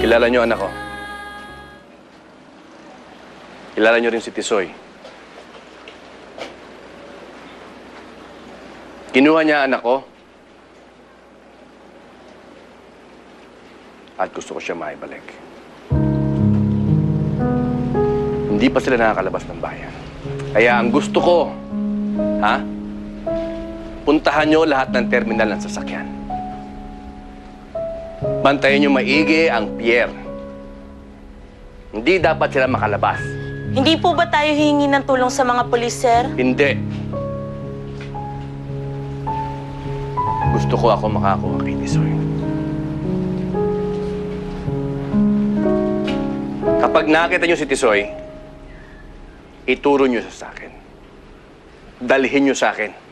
Kilala niyo anak ko. Kilala niyo rin si Tisoy. Kinuha niya anak ko. At gusto ko siya maibalik. Hindi pa sila nakakalabas ng bayan. Kaya ang gusto ko, puntahan niyo lahat ng terminal ng sasakyan. Bantayan niyo maigi ang pier. Hindi dapat sila makalabas. Hindi po ba tayo hihingi ng tulong sa mga pulis, sir? Hindi. Gusto ko ako makakuha kay Tisoy. Kapag nakita niyo si Tisoy, ituro niyo sa akin. Dalhin niyo sa akin.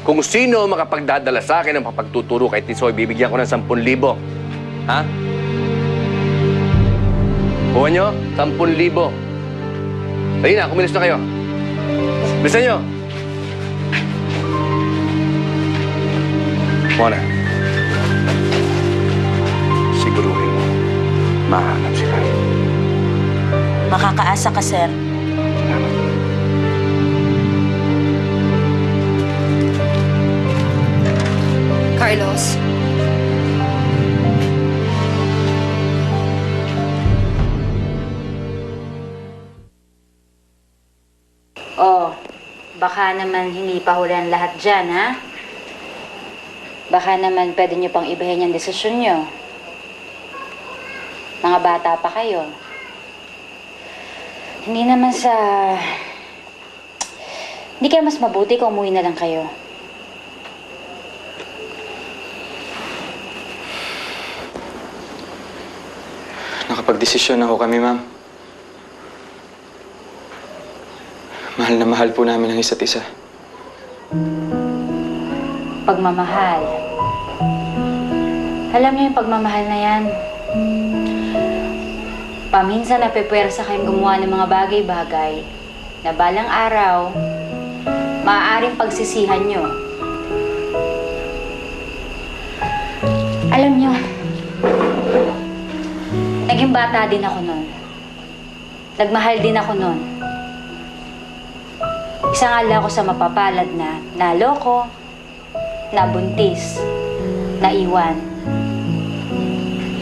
Kung sino makapagdadala sa akin ng mapagtuturo kay Tisoy, bibigyan ko ng 10,000. Ha? Kuha nyo? 10,000. Dali na, kumilos na kayo. Bilisan nyo. Mona. Siguruhin mo. Mahanap sila. Makakaasa ka, sir. Salamat. Carlos. Oh, baka naman hindi pa huli ang lahat dyan, ha? Baka naman pwede nyo pang ibahin yung desisyon nyo. Mga bata pa kayo. Hindi naman sa... Hindi kaya mas mabuti kung umuwi na lang kayo. Nakapag-desisyon na ho kami, ma'am. Mahal na mahal po namin ang isa't isa. Pagmamahal. Alam niyo yung pagmamahal na yan. Paminsan napipwersa kayong gumawa ng mga bagay-bagay na balang araw, maaaring pagsisihan niyo. Alam niyo, naging bata din ako noon. Nagmahal din ako noon. Isang ala ako sa mapapalad na naloko, nabuntis, naiwan.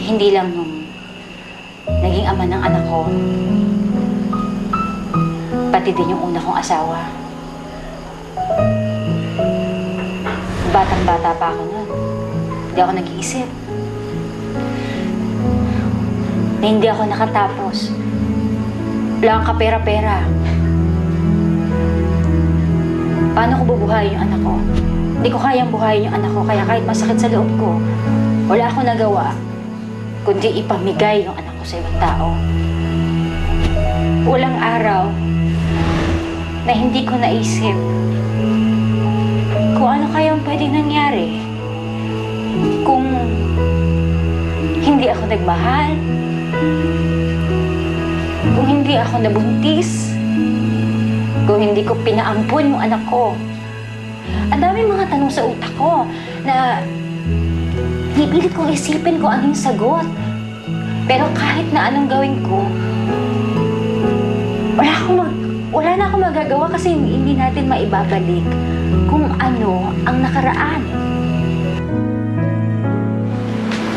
Hindi lang nung naging ama ng anak ko, pati din yung una kong asawa. Batang-bata pa ako noon. Hindi ako nag-iisip. Na hindi ako nakatapos. Wala akong kapera-pera. Paano ko bubuhayin yung anak ko? Hindi ko kayang buhayin yung anak ko, kaya kahit masakit sa loob ko, wala akong nagawa, kundi ipamigay yung anak ko sa ibang tao. Walang araw na hindi ko naisip kung ano kayang pwedeng nangyari kung hindi ako nagmahal, kung hindi ako nabuntis, kung hindi ko pinaampun yung anak ko. Ang daming mga tanong sa utak ko na pipilit kong isipin kung ano yung sagot. Pero kahit na anong gawin ko, wala na akong magagawa kasi hindi natin maibabalik kung ano ang nakaraan.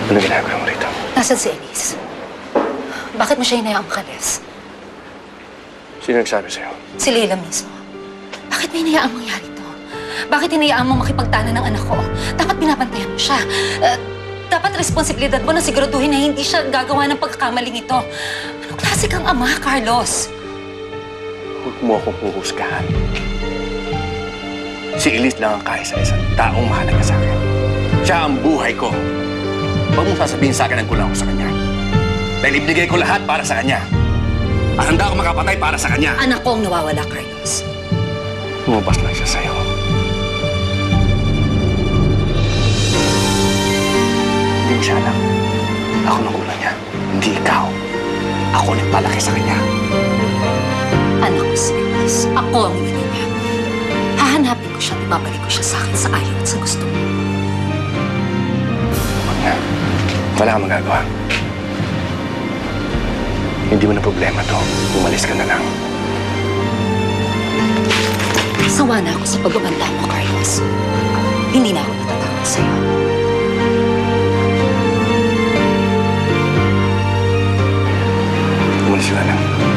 Ano ginagawa mo rito? Nasaan si Elise? Bakit mo siya hinayang makalis? Sino nagsabi sa'yo? Si Leila mismo. Bakit may hinayaan mangyari to? Bakit hinayaan mo makipagtana ng anak ko? Dapat binabantayan mo siya. Dapat responsibilidad mo na siguraduhin na hindi siya gagawa ng pagkakamaling ito. Anong klase kang ama, Carlos? Huwag mo akong huhusgahan. Si Elise lang ang kaisa-isang taong mahalaga sa akin. Siya ang buhay ko. Huwag mong sasabihin sa akin ang kulang ko sa kanya. Dahil ibigay ko lahat para sa kanya. At handa ako makapatay para sa kanya. Anak ko ang nawawala, Carlos. Lumabas lang siya sa'yo. Hindi mo siya alam. Ako nagulang niya. Hindi ikaw. Ako nagpalaki sa kanya. Anak ko si Elise. Ako ang ina niya. Hahanapin ko siya at ibabalik ko siya sa akin sa ayaw at sa gusto mo. Huwag na. Wala kang magagawa. Hindi mo na problema to. Umalis ka na lang. Sawa na ako sa pagbabanta mo, Carlos. Hindi na ako natatakot sa'yo. Umalis ka na lang.